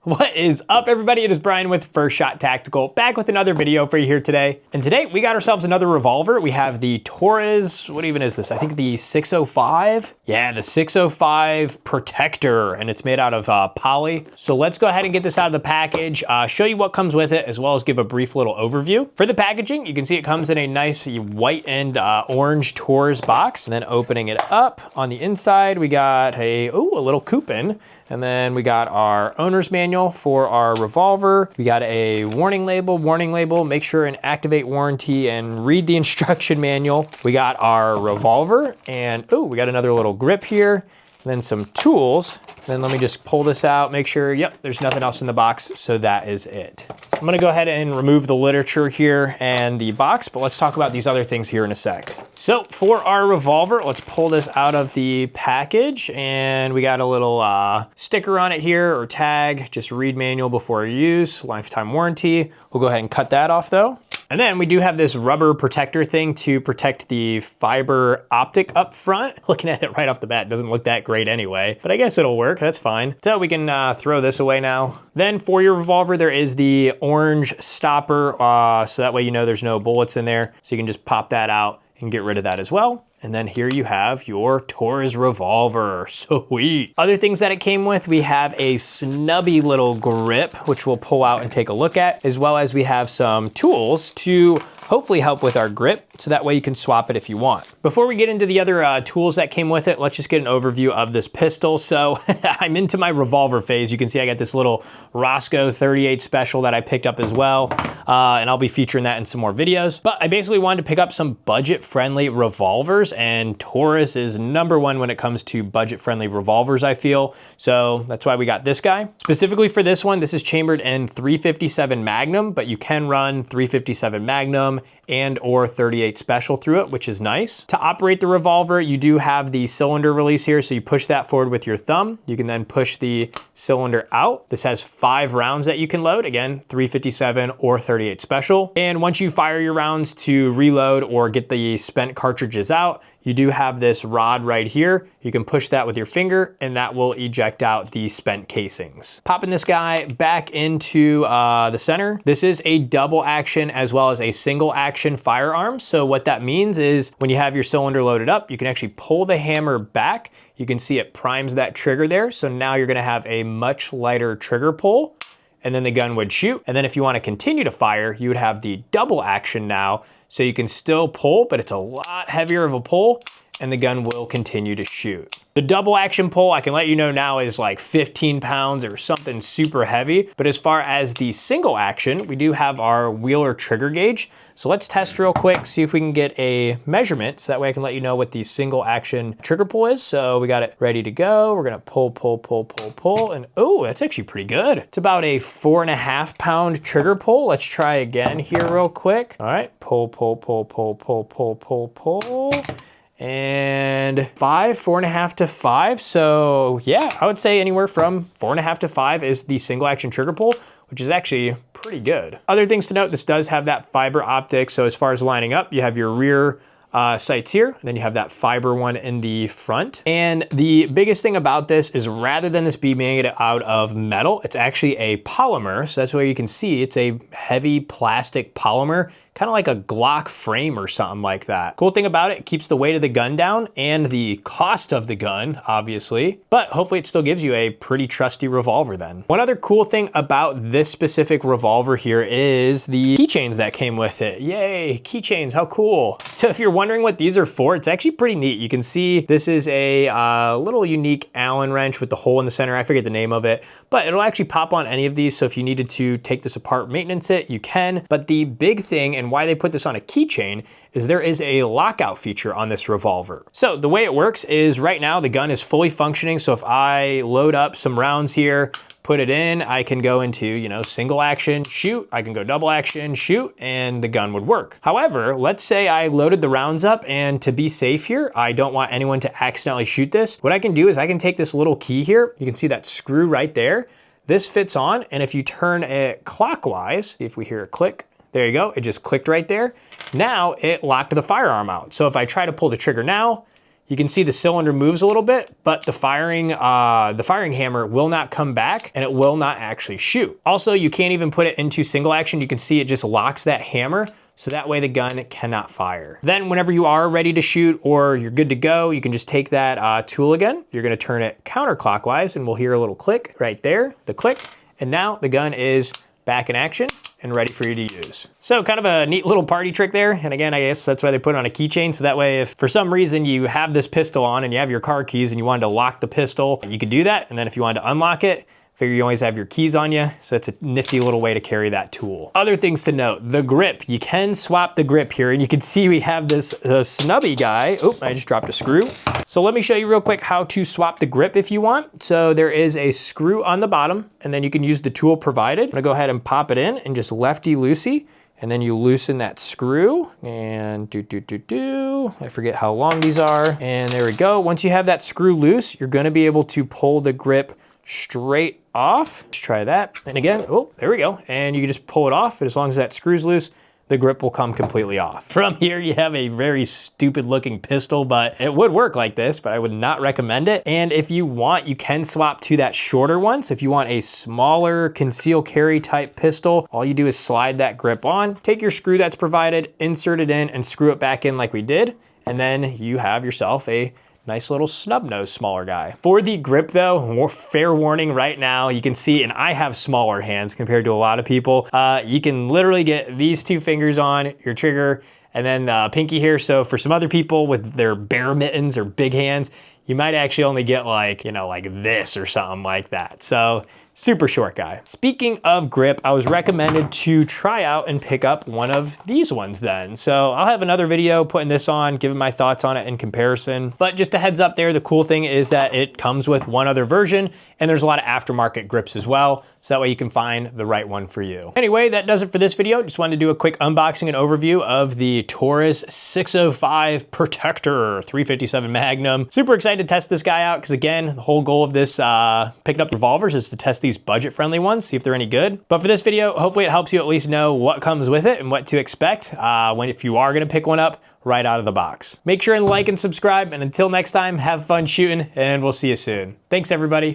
What is up, everybody? It is Brian with First Shot Tactical, back with another video for you here today. And today we got ourselves another revolver. We have the Taurus, what even is this? I think the 605? Yeah, the 605 Protector, and it's made out of poly. So let's go ahead and get this out of the package, show you what comes with it, as well as give a brief little overview. For the packaging, you can see it comes in a nice white and orange Taurus box. And then opening it up, on the inside, we got a little coupon. And then we got our owner's manual for our revolver. We got a warning label, make sure and activate warranty and read the instruction manual. We got our revolver and we got another little grip here. And then some tools. Then let me just pull this out, make sure, yep, there's nothing else in the box, so that is it. I'm gonna go ahead and remove the literature here and the box, but let's talk about these other things here in a sec. So for our revolver, let's pull this out of the package, and we got a little sticker on it here, or tag, just read manual before use, lifetime warranty. We'll go ahead and cut that off though. And then we do have this rubber protector thing to protect the fiber optic up front. Looking at it right off the bat, doesn't look that great anyway, but I guess it'll work, that's fine. So we can throw this away now. Then for your revolver, there is the orange stopper, so that way you know there's no bullets in there. So you can just pop that out and get rid of that as well. And then here you have your Taurus revolver, sweet. Other things that it came with, we have a snubby little grip, which we'll pull out and take a look at, as well as we have some tools to hopefully help with our grip, so that way you can swap it if you want. Before we get into the other tools that came with it, let's just get an overview of this pistol. So I'm into my revolver phase. You can see I got this little Roscoe 38 special that I picked up as well, and I'll be featuring that in some more videos. But I basically wanted to pick up some budget-friendly revolvers, and Taurus is #1 when it comes to budget-friendly revolvers, I feel. So that's why we got this guy. Specifically for this one, this is chambered in 357 Magnum, but you can run 357 Magnum and or 38 special through it, which is nice. To operate the revolver, you do have the cylinder release here, so you push that forward with your thumb. You can then push the cylinder out. This has 5 rounds that you can load, again, 357 or 38 special. And once you fire your rounds to reload or get the spent cartridges out, you do have this rod right here. You can push that with your finger and that will eject out the spent casings. Popping this guy back into the center. This is a double action as well as a single action firearm. So what that means is when you have your cylinder loaded up, you can actually pull the hammer back. You can see it primes that trigger there. So now you're gonna have a much lighter trigger pull, and then the gun would shoot. And then if you wanna continue to fire, you would have the double action now. So you can still pull, but it's a lot heavier of a pull, and the gun will continue to shoot. The double action pull, I can let you know now, is like 15 pounds or something super heavy. But as far as the single action, we do have our Wheeler trigger gauge. So let's test real quick, see if we can get a measurement, so that way I can let you know what the single action trigger pull is. So we got it ready to go. We're gonna pull, and that's actually pretty good. It's about a 4.5 pound trigger pull. Let's try again here real quick. All right, pull. And 4.5 to 5. So yeah, I would say anywhere from 4.5 to 5 is the single action trigger pull, which is actually pretty good. Other things to note, this does have that fiber optic. So as far as lining up, you have your rear sights here, and then you have that fiber one in the front. And the biggest thing about this is rather than this be made out of metal, it's actually a polymer. So that's why you can see it's a heavy plastic polymer, kind of like a Glock frame or something like that. Cool thing about it, it keeps the weight of the gun down and the cost of the gun, obviously, but hopefully it still gives you a pretty trusty revolver then. One other cool thing about this specific revolver here is the keychains that came with it. Yay, keychains, how cool. So if you're wondering what these are for, it's actually pretty neat. You can see this is a little unique Allen wrench with the hole in the center. I forget the name of it, but it'll actually pop on any of these. So if you needed to take this apart, maintenance it, you can. But the big thing, and why they put this on a keychain, is there is a lockout feature on this revolver. So the way it works is right now the gun is fully functioning. So if I load up some rounds here, put it in, I can go into, you know, single action, shoot, I can go double action, shoot, and the gun would work. However, let's say I loaded the rounds up, and to be safe here, I don't want anyone to accidentally shoot this. What I can do is I can take this little key here, you can see that screw right there. This fits on, and if you turn it clockwise, see if we hear a click, there you go, it just clicked right there. Now it locked the firearm out. So if I try to pull the trigger now, you can see the cylinder moves a little bit, but the firing hammer will not come back and it will not actually shoot. Also, you can't even put it into single action. You can see it just locks that hammer, so that way the gun cannot fire. Then whenever you are ready to shoot or you're good to go, you can just take that tool again. You're gonna turn it counterclockwise and we'll hear a little click right there, the click, and now the gun is back in action and ready for you to use. So kind of a neat little party trick there. And again, I guess that's why they put it on a keychain. So that way, if for some reason you have this pistol on and you have your car keys and you wanted to lock the pistol, you could do that. And then if you wanted to unlock it, figure you always have your keys on you. So it's a nifty little way to carry that tool. Other things to note, the grip. You can swap the grip here, and you can see we have this snubby guy. Oh, I just dropped a screw. So let me show you real quick how to swap the grip if you want. So there is a screw on the bottom, and then you can use the tool provided. I'm gonna go ahead and pop it in and just lefty-loosey, and then you loosen that screw, and I forget how long these are. And there we go. Once you have that screw loose, you're gonna be able to pull the grip straight off. Let's try that. And again, oh, there we go. And you can just pull it off, and as long as that screw's loose, the grip will come completely off. From here, you have a very stupid looking pistol, but it would work like this, but I would not recommend it. And if you want, you can swap to that shorter one. So if you want a smaller conceal carry type pistol, all you do is slide that grip on, take your screw that's provided, insert it in, and screw it back in like we did. And then you have yourself a nice little snub nose smaller guy. For the grip though, fair warning right now, you can see, and I have smaller hands compared to a lot of people, you can literally get these two fingers on your trigger and then the pinky here. So for some other people with their bear mittens or big hands, you might actually only get like, you know, like this or something like that. So super short guy. Speaking of grip, I was recommended to try out and pick up one of these ones then. So I'll have another video putting this on, giving my thoughts on it in comparison. But just a heads up there, the cool thing is that it comes with one other version, and there's a lot of aftermarket grips as well. So that way you can find the right one for you. Anyway, that does it for this video. Just wanted to do a quick unboxing and overview of the Taurus 605 Protector 357 Magnum. Super excited to test this guy out because again, the whole goal of this picking up revolvers is to test these budget-friendly ones, see if they're any good. But for this video, hopefully it helps you at least know what comes with it and what to expect if you are gonna pick one up right out of the box. Make sure and like and subscribe, and until next time, have fun shooting, and we'll see you soon. Thanks, everybody.